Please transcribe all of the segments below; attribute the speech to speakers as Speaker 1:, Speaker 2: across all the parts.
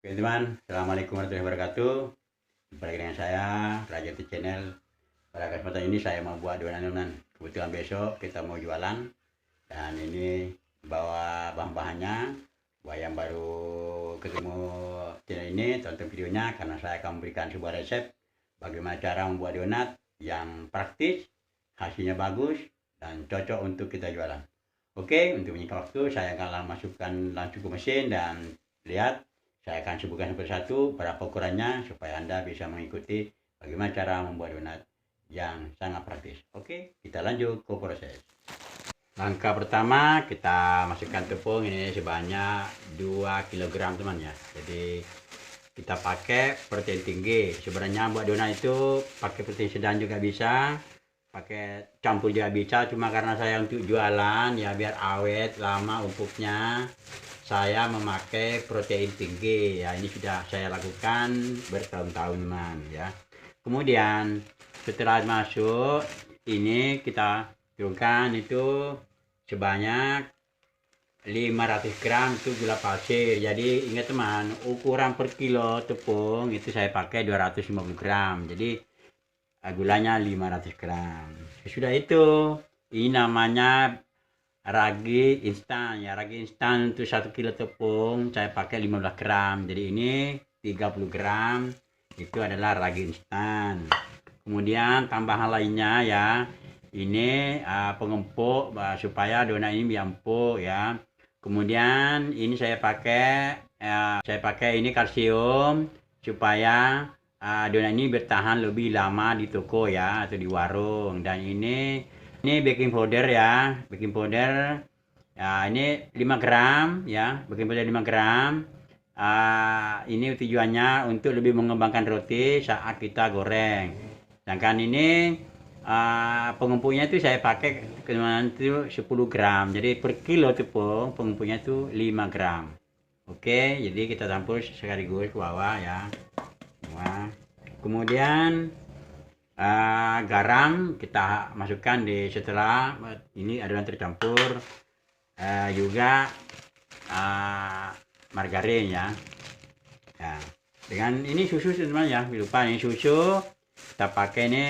Speaker 1: Oke teman, Assalamualaikum warahmatullahi wabarakatuh. Jumpa lagi dengan saya, Raja T Channel. Pada kesempatan ini saya mau buat adonan. Kebetulan besok kita mau jualan. Dan ini bawa bahan-bahannya. Buat yang baru ketemu channel ini, tonton videonya karena saya akan memberikan sebuah resep bagaimana cara membuat donat yang praktis, hasilnya bagus, dan cocok untuk kita jualan. Oke, untuk menyingkat waktu, saya akan masukkan langsung ke mesin dan lihat. Saya akan sebutkan satu persatu berapa ukurannya supaya Anda bisa mengikuti bagaimana cara membuat donat yang sangat praktis. Oke, kita lanjut ke proses. Langkah pertama, kita masukkan tepung ini sebanyak 2 kg teman ya. Jadi kita pakai protein tinggi. Sebenarnya buat donat itu pakai protein sedang juga bisa, pakai campur juga bisa. Cuma karena saya untuk jualan ya biar awet lama empuknya, saya memakai protein tinggi ya. Ini sudah saya lakukan bertahun-tahun teman ya. Kemudian setelah masuk ini kita turunkan itu sebanyak 500 gram itu gula pasir. Jadi ingat teman, ukuran per kilo tepung itu saya pakai 250 gram. Jadi gulanya 500 gram. Sudah itu, ini namanya ragi instan ya. Ragi instan untuk 1 kilo tepung saya pakai 15 gram. Jadi ini 30 gram itu adalah ragi instan. Kemudian tambahan lainnya ya, ini pengempuk supaya donat ini biar empuk ya. Kemudian ini saya pakai ini kalsium supaya donat ini bertahan lebih lama di toko ya atau di warung. Dan ini baking powder ya, baking powder ya, ini 5 gram ya, baking powder 5 gram. Ini tujuannya untuk lebih mengembangkan roti saat kita goreng. Sedangkan ini pengempuknya itu saya pakai kemarin itu 10 gram. Jadi per kilo tepung pengempuknya itu 5 gram. Oke, jadi kita campur sekaligus ke bawah ya. Kemudian garam kita masukkan di setelah ini adonan tercampur, juga margarin ya. Dengan ini susu teman ya, lupa ini susu kita pakai ini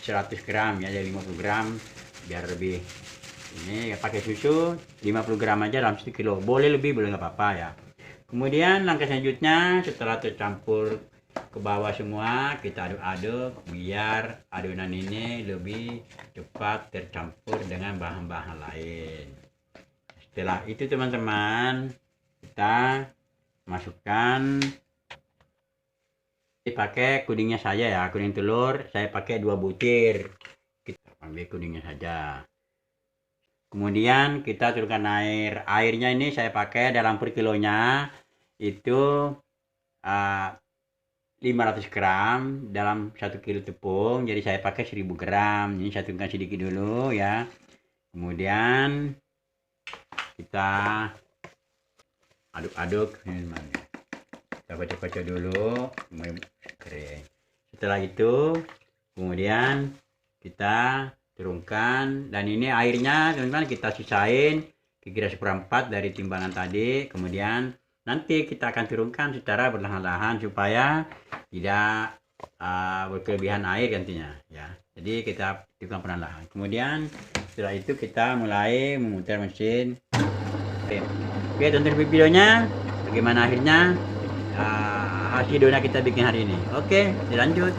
Speaker 1: 100 gram ya, jadi 50 gram biar lebih. Ini ya, pakai susu 50 gram aja dalam 1 kilo, boleh lebih boleh nggak apa-apa ya. Kemudian langkah selanjutnya setelah tercampur ke bawah semua, kita aduk-aduk biar adonan ini lebih cepat tercampur dengan bahan-bahan lain. Setelah itu teman-teman, kita masukkan, pakai kuningnya saja ya, kuning telur saya pakai 2 butir. Kita ambil kuningnya saja. Kemudian kita turunkan airnya ini saya pakai dalam per kilonya itu 500 gram dalam 1 kilo tepung, jadi saya pakai 1000 gram. Ini saya turunkan sedikit dulu ya. Kemudian kita aduk-aduk, kita kocok-kocok dulu. Setelah itu kemudian kita turunkan, dan ini airnya teman-teman kita sisain kira-kira 1/4 dari timbangan tadi. Kemudian nanti kita akan turunkan secara perlahan-lahan supaya tidak berkelebihan air gantinya ya. Jadi kita turunkan perlahan-lahan. Kemudian setelah itu kita mulai memutar mesin. Oke, tonton videonya bagaimana akhirnya hasil donat kita bikin hari ini. Oke, dilanjut.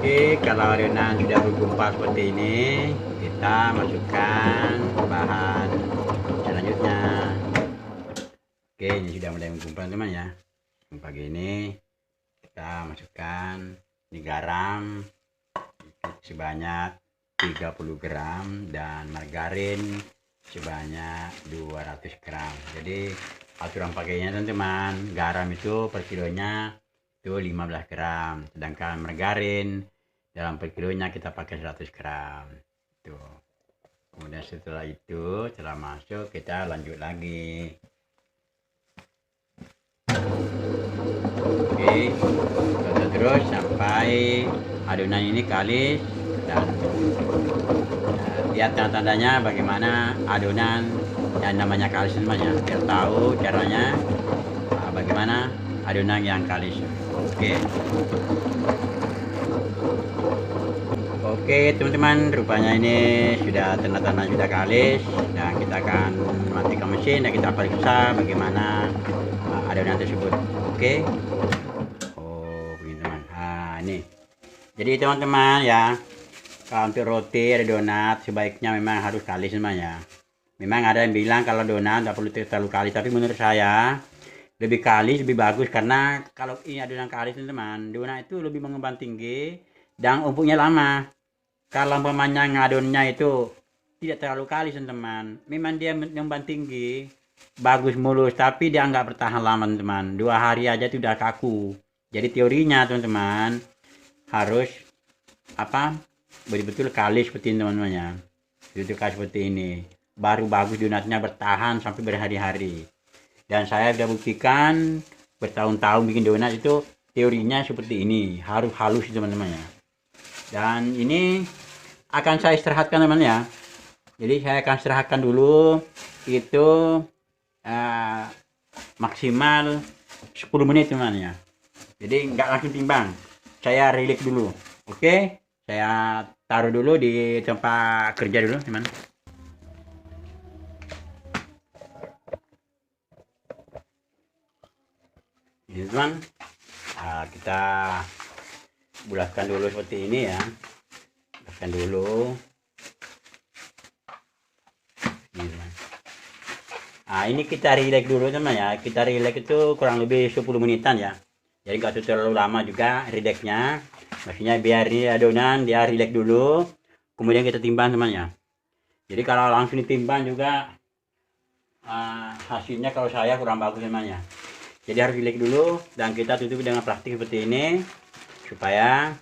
Speaker 1: Oke, kalau adonan sudah bergumpal seperti ini, kita masukkan bahan selanjutnya. Oke, ini sudah mulai menggumpal teman ya. Pagi ini kita masukkan ini garam sebanyak 30 gram dan margarin sebanyak 200 gram. Jadi aturan pakainya teman-teman, garam itu per kilonya itu 15 gram, sedangkan margarin dalam per kilonya kita pakai 100 gram. Tuh. Kemudian setelah itu, setelah masuk kita lanjut lagi. Oke, terus sampai adonan ini kalis dan lihat tanda-tandanya bagaimana adonan yang namanya kalis teman-teman ya, biar tahu caranya bagaimana adonan yang kalis. Oke teman-teman, rupanya ini sudah tanda-tanda sudah kalis, dan kita akan matikan mesin dan kita periksa bagaimana adonan tersebut. Oke. Oh begini teman. Nah ini, jadi teman-teman ya, kalau untuk roti ada donat sebaiknya memang harus kalis teman ya. Memang ada yang bilang kalau donat tidak perlu terlalu kalis, tapi menurut saya lebih kalis lebih bagus, karena kalau ini adonan kalis teman-teman, donat itu lebih mengembang tinggi dan empuknya lama. Kalau umpamanya ngadonnya itu tidak terlalu kalis teman-teman, memang dia mengembang tinggi, bagus mulus, tapi dia nggak bertahan lama teman-teman. 2 hari aja itu udah kaku. Jadi teorinya teman-teman harus apa, betul-betul kalis seperti ini teman-teman ya, betul kalis seperti ini baru bagus donatnya, bertahan sampai berhari-hari. Dan saya sudah buktikan bertahun-tahun bikin donat itu teorinya seperti ini, harus halus teman-teman ya. Dan ini akan saya istirahatkan teman ya, jadi saya akan istirahatkan dulu itu maksimal 10 menit teman ya. Jadi nggak langsung timbang, saya relax dulu. Oke, saya taruh dulu di tempat kerja dulu teman. Ini teman, kita bulatkan dulu seperti ini ya, bulatkan dulu ini teman. Ini kita relax dulu teman ya, kita relax itu kurang lebih 10 menitan ya, jadi nggak terlalu lama juga relaxnya, maksudnya biar ini adonan dia relax dulu, kemudian kita timbang teman ya. Jadi kalau langsung ditimbang juga hasilnya kalau saya kurang bagus teman ya. Jadi harus relax dulu dan kita tutup dengan plastik seperti ini supaya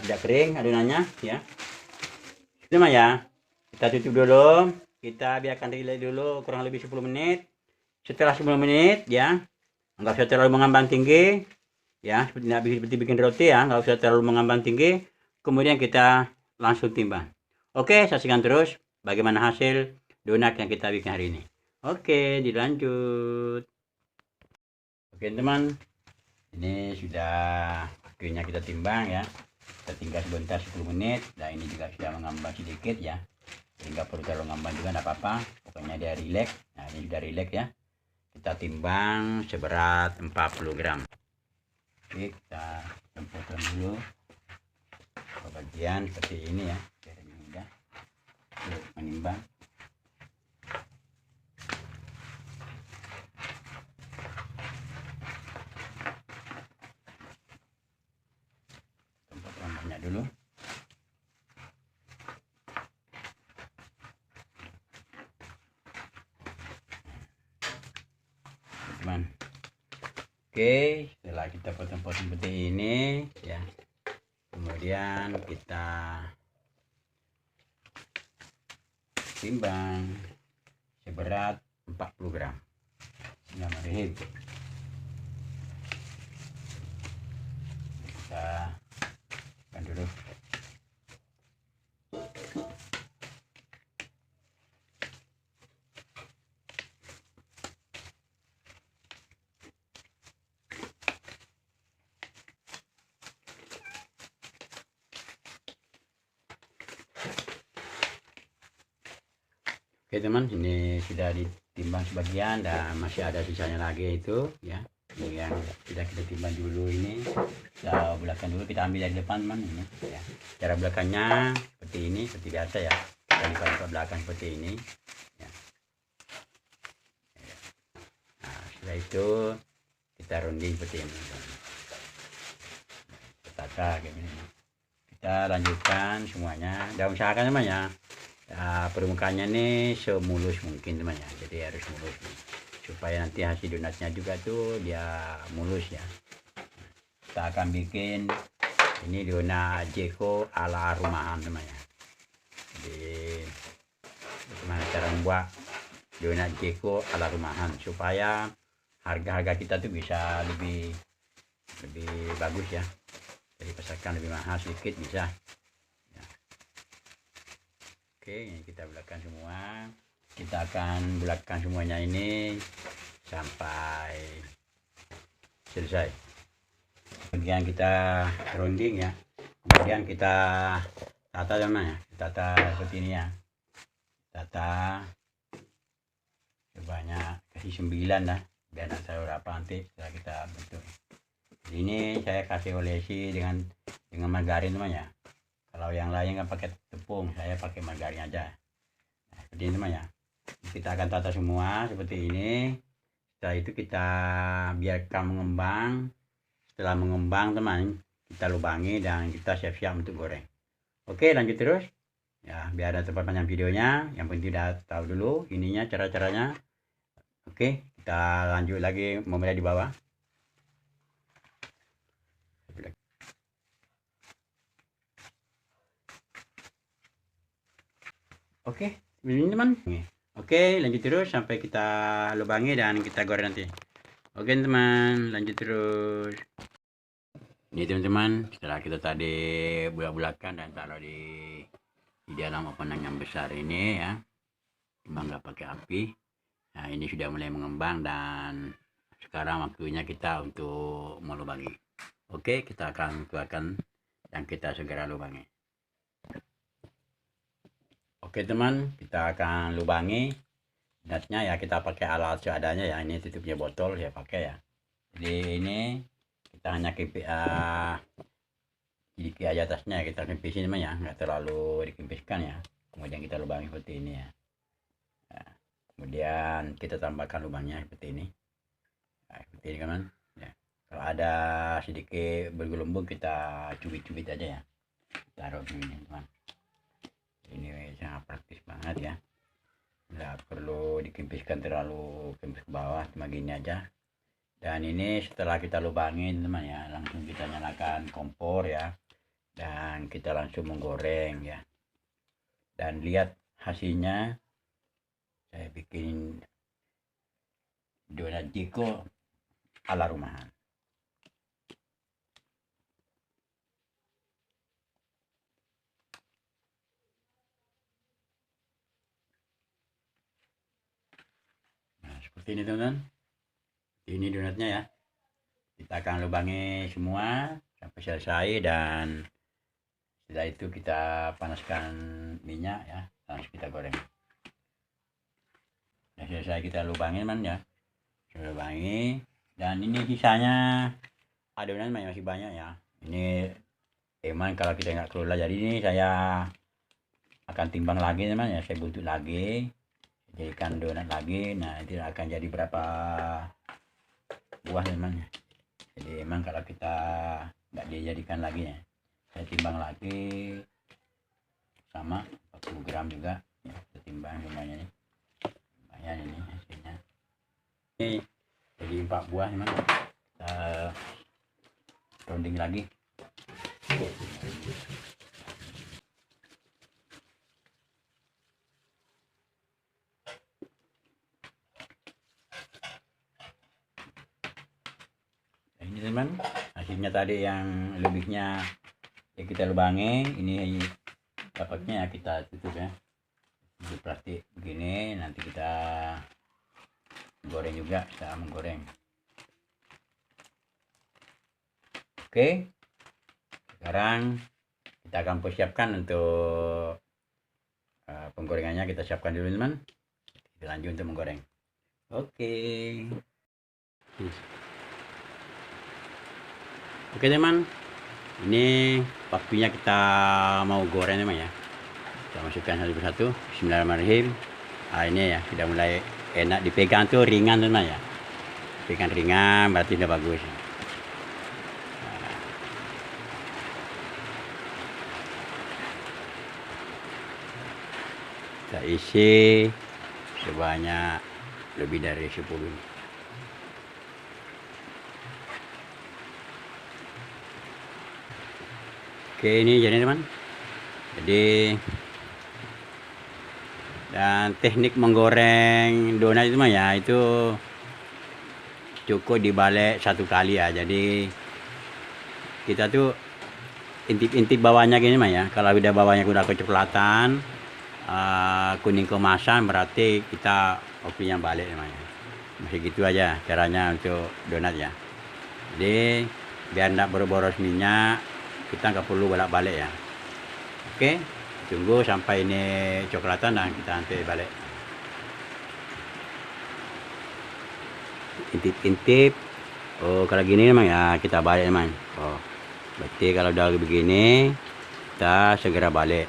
Speaker 1: tidak kering adonannya ya. Teman ya, kita tutup dulu, kita biarkan relax dulu kurang lebih 10 menit. Setelah 10 menit ya, nggak usah terlalu mengambang tinggi ya, seperti bikin roti ya, nggak usah terlalu mengambang tinggi. Kemudian kita langsung timbang. Oke, saksikan terus bagaimana hasil donat yang kita bikin hari ini. Oke, dilanjut. Oke teman, ini sudah waktunya kita timbang ya, kita tinggal sebentar 10 menit. Dan ini juga sudah mengambang sedikit ya, jadi nggak perlu terlalu ngambang juga, nggak apa-apa, pokoknya dia relax. Nah ini sudah relax ya, kita timbang seberat 40 gram. Oke, kita tempatkan dulu ke bagian seperti ini ya, biar mudah untuk menimbang. Dulu teman. Oke, setelah kita potong-potong seperti ini ya, kemudian kita timbang seberat 40 gram. Bismillahirrahmanirrahim. Kita dulu. Oke teman, ini sudah ditimbang sebagian dan masih ada sisanya lagi itu ya. Ini yang sudah kita timbang dulu, ini kita bulatkan dulu, kita ambil dari depan teman ini ya. Cara belakangnya seperti ini, seperti biasa ya, kita lipat ke belakang seperti ini ya. Nah setelah itu kita runding seperti ini, kita kayak gini. Kita lanjutkan semuanya dan usahakan teman ya, permukaannya nih semulus mungkin teman ya, jadi harus mulus nih, supaya nanti hasil donatnya juga tuh dia mulus ya. Kita akan bikin ini donat Jeko ala rumahan teman ya. Jadi bagaimana cara membuat donat Jeko ala rumahan supaya harga-harga kita tuh bisa lebih bagus ya, jadi pasakan lebih mahal sedikit bisa. Oke, ini kita belakang semua. kita akan bulatkan semuanya ini sampai selesai. Kemudian kita rounding ya, kemudian kita tata teman ya, tata seperti ini ya, tata sebanyak kasih 9 lah, biar tidak terlalu berapa nanti setelah kita bentuk. Ini saya kasih olesi dengan margarin teman ya. Kalau yang lain kan pakai tepung, saya pakai margarin aja. Nah, seperti ini teman ya. Kita akan tata semua seperti ini. Setelah itu kita biarkan mengembang. Setelah mengembang teman, kita lubangi dan kita siap-siap untuk goreng. Oke, lanjut terus ya, biar ada tempat panjang videonya. Yang penting udah tahu dulu ininya, cara-caranya. Oke, kita lanjut lagi memulai di bawah. Oke, ini teman. Oke, lanjut terus sampai kita lubangi dan kita goreng nanti. Oke teman, lanjut terus. Ini teman-teman, setelah kita tadi bulat-bulatkan dan taruh di dalam opening yang besar ini ya, memang nggak pakai api. Nah, ini sudah mulai mengembang dan sekarang waktunya kita untuk melubangi. Oke, kita akan keluarkan dan kita segera lubangi. Oke teman, kita akan lubangi. Natnya ya kita pakai alat seadanya ya. Ini tutupnya botol ya pakai ya. Jadi ini kita hanya kipis sedikit aja atasnya, kita kempisin teman ya, nggak terlalu dikempiskan ya. Kemudian kita lubangi seperti ini ya. Nah, kemudian kita tambahkan lubangnya seperti ini. Nah, seperti ini teman ya. Kalau ada sedikit bergelombang kita cubit-cubit aja ya. Taruh ini teman. Ini sangat praktis banget ya, nggak perlu dikempiskan terlalu kempis ke bawah, cuma gini aja. Dan ini setelah kita lubangin teman ya, langsung kita nyalakan kompor ya, dan kita langsung menggoreng ya. Dan lihat hasilnya, saya bikin donat Jeko ala rumahan. Seperti ini teman-teman, ini donatnya ya. Kita akan lubangi semua sampai selesai dan setelah itu kita panaskan minyak ya, langsung kita goreng. Nah, selesai kita lubangin teman ya, sudah lubangi. Dan ini sisanya adonan masih banyak ya. Ini emang kalau kita nggak kelola, jadi ini saya akan timbang lagi teman ya, saya butuh lagi, jadikan donat lagi. Nah, itu akan jadi berapa buah teman. Jadi emang kalau kita nggak dijadikan lagi ya, saya timbang lagi sama 40 gram juga ya, kita timbang semuanya nih, lumayan ini hasilnya. Ini jadi 4 buah teman, kita rounding lagi. Ini teman, hasilnya tadi yang lebihnya ya kita lubangi, ini dapatnya ya kita tutup ya di plastik begini. Nanti kita goreng juga, kita menggoreng. Oke, sekarang kita akan persiapkan untuk penggorengannya. Kita siapkan dulu teman, kita lanjut untuk menggoreng. Oke. Oke teman, ini waktunya kita mau goreng teman ya. Kita masukkan satu persatu. Bismillahirrahmanirrahim. Nah, ini ya sudah mulai enak dipegang tuh, ringan teman ya. Pegang ringan berarti udah bagus. Kita isi sebanyak lebih dari 10. Oke, ini jadi teman. Jadi dan teknik menggoreng donat itu mah ya, itu cukup dibalik 1 kali ya. Jadi kita tuh intip-intip bawahnya gini mah ya. Kalau udah bawahnya udah kecoklatan, kuning kemasan berarti kita waktunya balik namanya. Masih gitu aja caranya untuk donat ya. Jadi biar enggak boros minyak, kita nggak perlu bolak-balik ya. Oke, tunggu sampai ini coklatan dan kita nanti balik. Intip-intip. Oh, kalau gini memang ya kita balik memang. Oh, berarti kalau udah begini kita segera balik.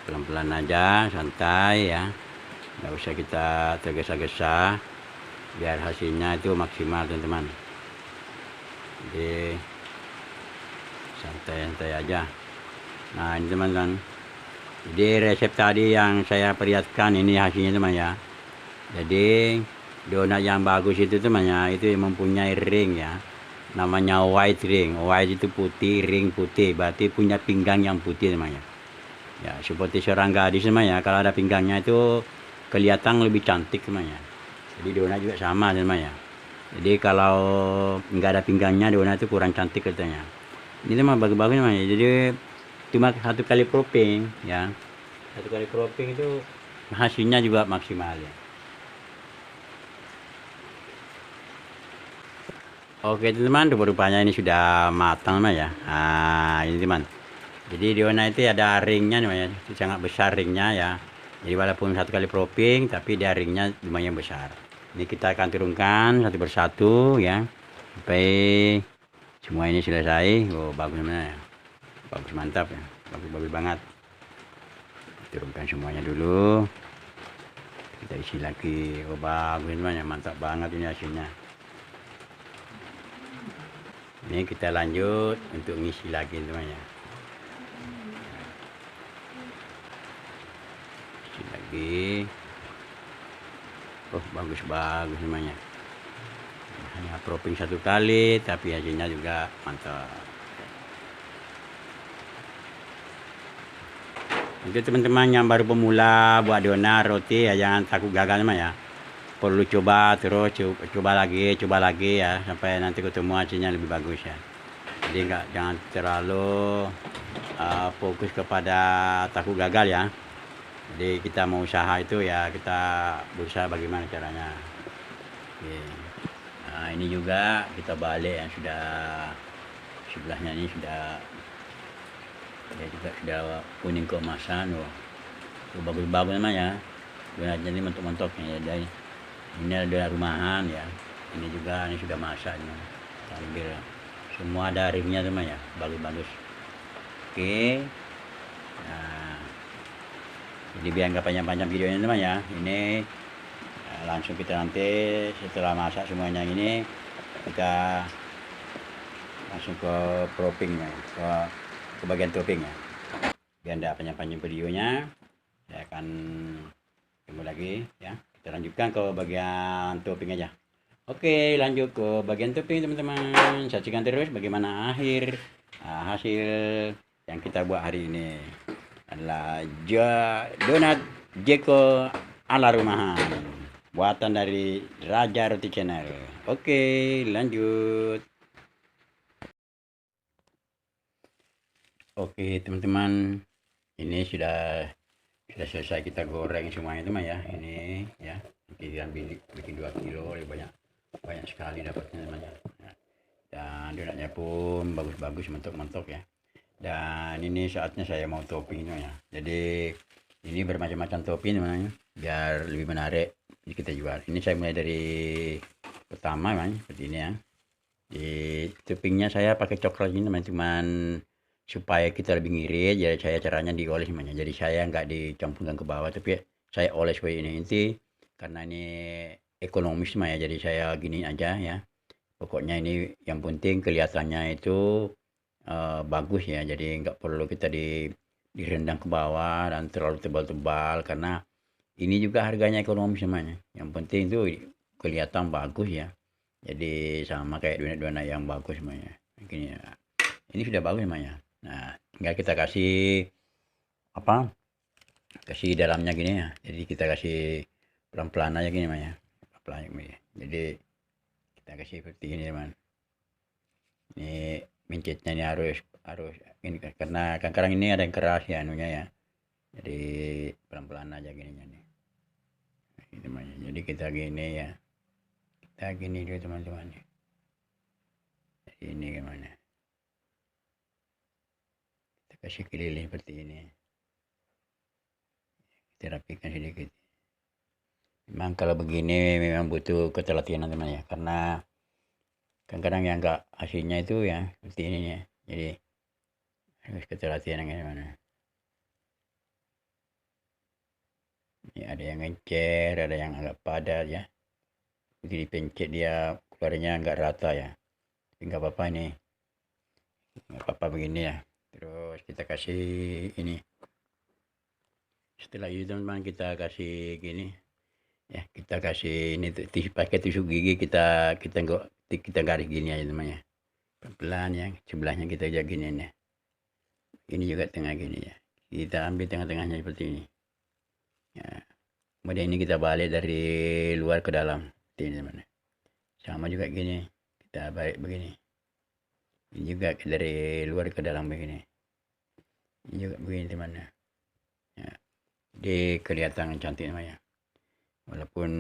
Speaker 1: Pelan-pelan aja, santai ya, nggak usah kita tergesa-gesa biar hasilnya itu maksimal teman-teman. Jadi santai-santai aja. Nah ini teman-teman, jadi resep tadi yang saya perlihatkan ini hasilnya teman ya. Jadi donat yang bagus itu teman ya, itu mempunyai ring ya, namanya white ring. White itu putih, ring putih, berarti punya pinggang yang putih teman ya. Ya seperti seorang gadis teman ya, kalau ada pinggangnya itu kelihatan lebih cantik teman ya. Jadi donat juga sama teman ya. Jadi kalau nggak ada pinggangnya donat itu kurang cantik katanya. Ini teman bagus-bagus teman ya. Jadi cuma satu kali propping ya, satu kali propping itu hasilnya juga maksimal ya. Oke teman, rupanya ini sudah matang teman ya. Nah ini teman, jadi donat itu ada ringnya namanya, itu sangat besar ringnya ya. Jadi walaupun satu kali propping tapi dia ringnya lumayan besar. Ini kita akan turunkan satu persatu ya, sampai semua ini selesai. Oh bagus namanya ya, bagus mantap ya, bagus banget. Turunkan semuanya dulu, kita isi lagi. Oh bagus namanya, mantap banget ini hasilnya. Ini kita lanjut untuk ngisi lagi teman-teman. Isi lagi. Oh bagus namanya. Hanya propping satu kali tapi hasilnya juga mantap. Untuk teman-teman yang baru pemula buat donat roti ya, jangan takut gagal teman ya. Perlu coba terus, coba lagi ya, sampai nanti ketemu hasilnya lebih bagus ya. Jadi jangan terlalu fokus kepada takut gagal ya. Jadi kita mau usaha itu ya, kita berusaha bagaimana caranya. Oke. Nah ini juga kita balik yang sudah sebelahnya ini sudah ya, juga sudah kuning keemasan. Wah bagus namanya, donatnya ini mentok-mentoknya ya. Dari ini adalah rumahan ya, ini juga ini sudah masak ini. Ambil semua ada ringnya teman ya, bagus. Oke. Nah jadi biar nggak panjang-panjang videonya teman ya, ini langsung kita nanti setelah masak semuanya ini kita langsung ke propping ya, ke bagian topping ya. Biar nggak panjang-panjang videonya, saya akan tunggu lagi ya. Kita lanjutkan ke bagian topping aja. Oke, lanjut ke bagian topping teman-teman. Saksikan terus bagaimana hasil yang kita buat hari ini. Adalah donat Jeko ala rumahan, buatan dari Raja Roti Channel. Oke, lanjut. Oke teman-teman, ini sudah selesai kita goreng semuanya teman ya. Ini ya, kita bikin 2 kilo, banyak sekali dapatnya teman ya. Dan donatnya pun bagus mentok ya. Dan ini saatnya saya mau topping ya. Jadi ini bermacam-macam topping teman, biar lebih menarik kita jual. Ini saya mulai dari pertama teman, seperti ini ya. Di toppingnya saya pakai coklat ini teman, supaya kita lebih ngirit. Jadi saya caranya dioles namanya, jadi saya nggak dicampurkan ke bawah tapi saya oles seperti ini. Inti karena ini ekonomis mah ya, jadi saya gini aja ya. Pokoknya ini yang penting kelihatannya itu bagus ya, jadi nggak perlu kita direndam ke bawah dan terlalu tebal-tebal, karena ini juga harganya ekonomis semuanya. Yang penting itu kelihatan bagus ya, jadi sama kayak donat-donat yang bagus semuanya. Ini sudah bagus semuanya. Nah tinggal kita kasih kasih dalamnya gini ya, jadi kita kasih pelan-pelan aja gini ya, pelan-pelan. Jadi kita kasih seperti ini teman. Ini mencetnya ini harus harus ini karena kadang ini ada yang keras ya anunya ya. Jadi pelan-pelan aja gininya nih. Ini namanya. Jadi kita gini ya. Kita gini dulu teman-teman. Ini gimana? Kita kasih keliling seperti ini. Kita rapikan sedikit. Memang kalau begini memang butuh ketelitian teman ya, karena kadang-kadang yang enggak hasilnya itu ya seperti ini ya. Jadi harus ketelitian yang gimana. Ini ada yang encer, ada yang agak padat ya. Jadi dipencet dia keluarnya enggak rata ya. Enggak apa-apa ini. Enggak apa-apa begini ya. Terus kita kasih ini. Setelah itu teman-teman kita kasih gini. Ya, kita kasih ini pakai tusuk gigi kita garis gini aja teman ya. Pelan ya, sebelahnya kita aja gini ya. Ini juga tengah gini ya. Kita ambil tengah-tengahnya seperti ini. Ya. Kemudian ini kita balik dari luar ke dalam. Ini teman. Sama juga gini. Kita balik begini. Ini juga dari luar ke dalam begini. Ini juga begini teman. Ya. Jadi kelihatan cantik namanya. Walaupun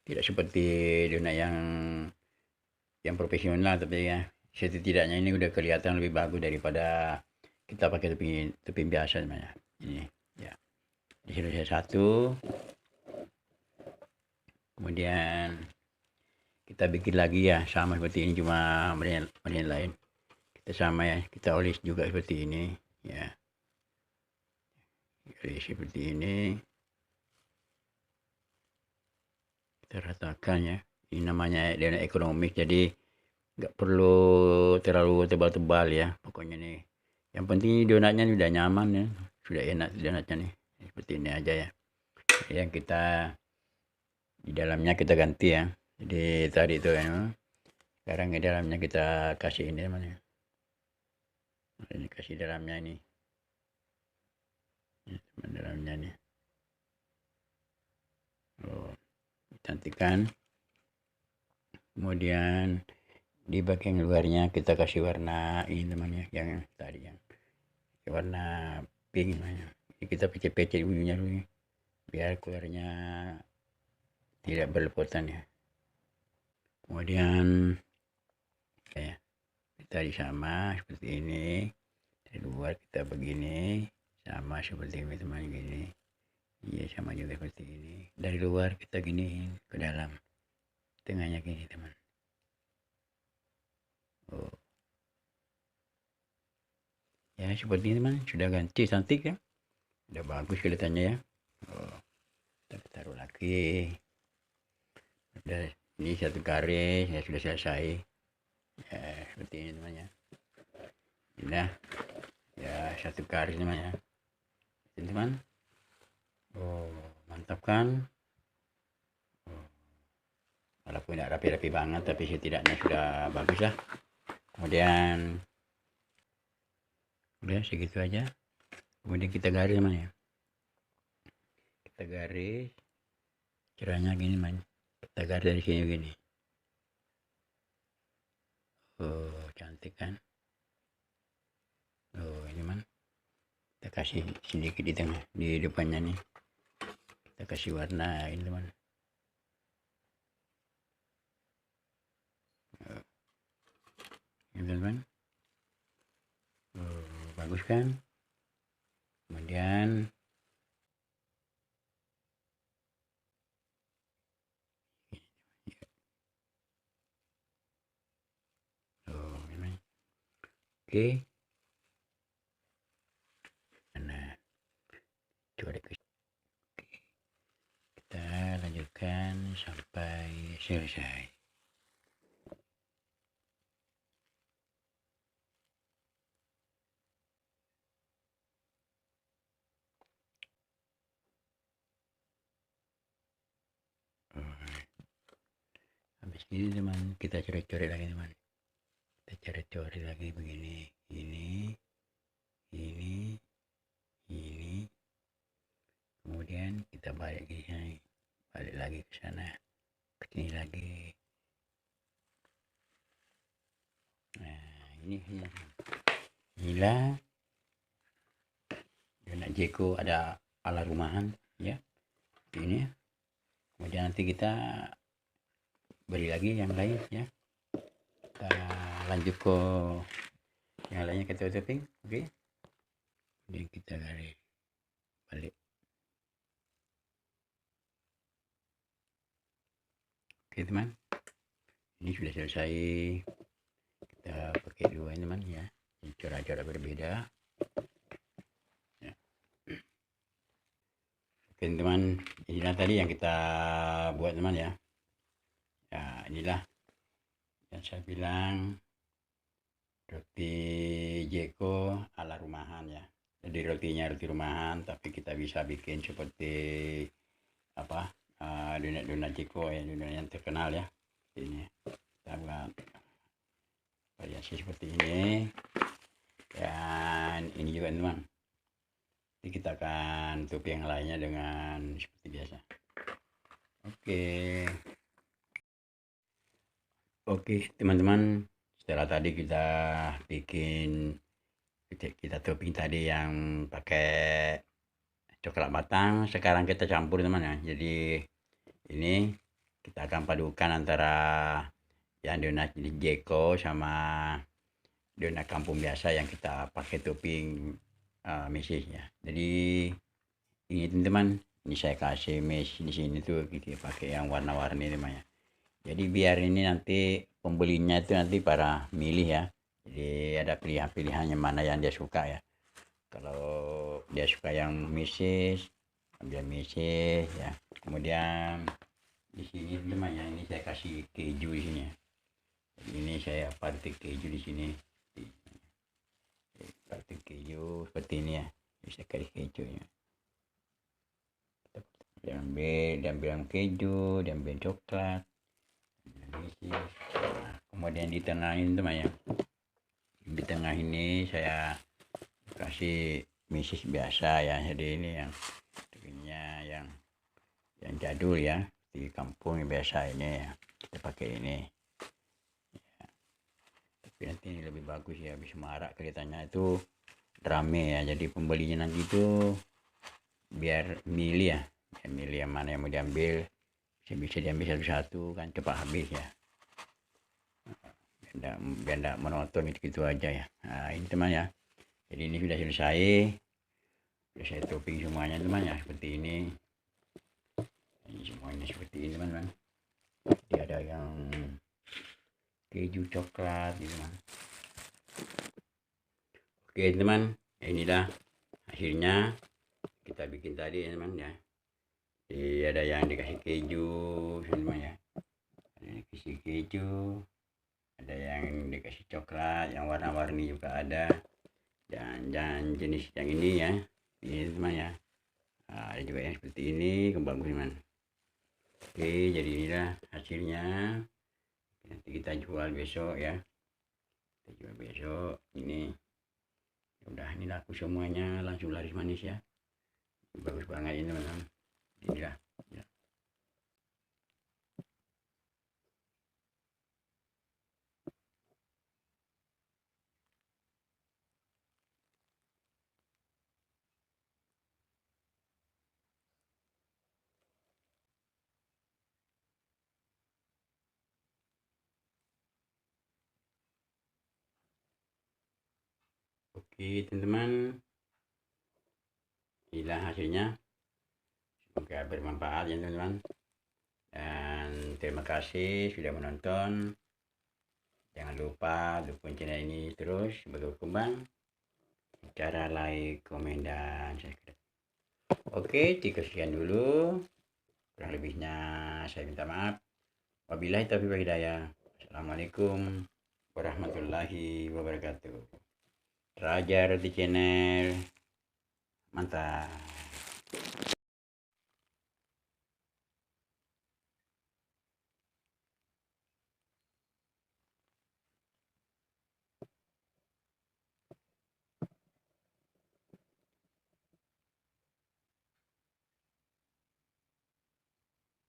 Speaker 1: tidak seperti donat yang profesional, tapi ya setidaknya ini udah kelihatan lebih bagus daripada kita pakai tepung biasa namanya. Ini ya. Di sini saya satu. Kemudian kita bikin lagi ya sama seperti ini, cuma varian lain. Kita sama ya, kita oles juga seperti ini ya. Oles seperti ini. Kita ratakan ya. Ini namanya donat ekonomis, jadi nggak perlu terlalu tebal-tebal ya pokoknya nih. Yang penting donatnya sudah nyaman ya, sudah enak donatnya nih. Seperti ini aja ya. Yang kita di dalamnya kita ganti ya. Jadi tadi itu ya. Sekarang di dalamnya kita kasih ini namanya. Ini kasih dalamnya ini. Dalamnya nih. Oh, cantikan. Kemudian di bagian luarnya kita kasih warna ini namanya yang tadi yang warna pink namanya. Jadi kita pecet-pecet ujungnya dulu biar keluarnya tidak berlepotan ya. Kemudian ya kita sama seperti ini, dari luar kita begini sama seperti ini teman gini. Iya sama juga seperti ini. Dari luar kita gini ke dalam, tengahnya gini teman. Oh. Ya seperti ini teman, sudah ganti cantik ya, udah bagus kelihatannya ya. Oh, kita taruh lagi. Udah ini satu garis ya sudah selesai. Ya seperti ini teman ya. Nah ya satu garis teman ya. Teman. Oh mantap kan. Oh. Walaupun tidak rapi-rapi banget tapi setidaknya sudah bagus lah. Kemudian udah segitu aja. Kemudian kita garis teman ya. Kita garis caranya gini man. Kita garis dari sini gini. Oh cantik kan. Oh ini man. Kita kasih sedikit di tengah, di depannya nih. Kita kasih warna ini teman. Ini teman. Oh, bagus kan. Kemudian oh ini oke. Nah coba deh. Kita lanjutkan sampai selesai. Habis ini teman kita coret-coret lagi teman. Kita coret-coret lagi begini, ini, kemudian kita balik ke sini, balik lagi ke sana, ke sini lagi. Nah inilah donat Jeko ada ala rumahan ya, ini. Kemudian nanti kita beri lagi yang lain ya, kita lanjut ke yang lainnya, kita topping. Oke, kemudian kita garis balik. Oke teman, ini sudah selesai. Kita pakai dua teman ya, cara-cara berbeda ya. Oke teman, inilah tadi yang kita buat teman ya. Ya inilah yang saya bilang roti Jeko ala rumahan ya. Jadi rotinya roti rumahan, tapi kita bisa bikin seperti apa, donat Jeko ya, donat yang terkenal ya. Ini kita buat variasi seperti ini. Dan ini juga teman, jadi kita akan tutup yang lainnya dengan seperti biasa. Oke teman-teman, setelah tadi kita bikin, kita topping tadi yang pakai coklat matang, sekarang kita campur teman ya. Jadi ini kita akan padukan antara yang donat Jeko sama donat kampung biasa yang kita pakai topping mesis ya. Jadi ini teman-teman, ini saya kasih mesh di sini tuh, kita pakai yang warna-warni teman ya. Jadi biar ini nanti pembelinya itu nanti para milih ya. Jadi ada pilihan-pilihannya mana yang dia suka ya. Kalau dia suka yang mesis, ambil mesis ya. Kemudian di sini teman ya, ini saya kasih keju di sini. Jadi ini saya partik keju di sini. Partik keju seperti ini ya. Bisa kasih kejunya. Diambil keju, diambil coklat. Nah, kemudian di tengah ini teman ya, di tengah ini saya kasih mesis biasa ya. Jadi ini yang jadul ya, di kampung biasa ini ya, kita pakai ini ya. Tapi nanti ini lebih bagus ya, bisa marak kelihatannya itu rame ya. Jadi pembelinya nanti itu biar milih ya, milih yang mana yang mau diambil, bisa diambil satu-satu kan, cepat habis ya. Biar enggak menonton gitu aja ya. Nah ini teman ya, jadi ini sudah selesai, saya topping semuanya teman ya, seperti ini semuanya seperti ini teman-teman. Jadi ada yang keju coklat gitu teman. Oke teman, inilah hasilnya kita bikin tadi ya teman ya. Jadi ada yang dikasih keju teman ya, ada yang dikasih keju, ada yang dikasih coklat yang warna-warni juga ada, dan jenis yang ini ya, ini teman ya. Nah, ada juga yang seperti ini, bagus teman. Oke, jadi inilah hasilnya, nanti kita jual besok ya, kita jual besok. Ini udah, ini laku semuanya, langsung laris manis ya, bagus banget ini teman-teman. Inilah ya. Oke teman-teman, inilah hasilnya, semoga bermanfaat ya teman-teman, dan terima kasih sudah menonton. Jangan lupa dukung channel ini terus berkembang, cara like, komen, dan subscribe. Oke, sekian dulu, kurang lebihnya saya minta maaf. Wabillahi taufiq wal hidayah. Assalamualaikum warahmatullahi wabarakatuh. Raja Roti Channel, mantap.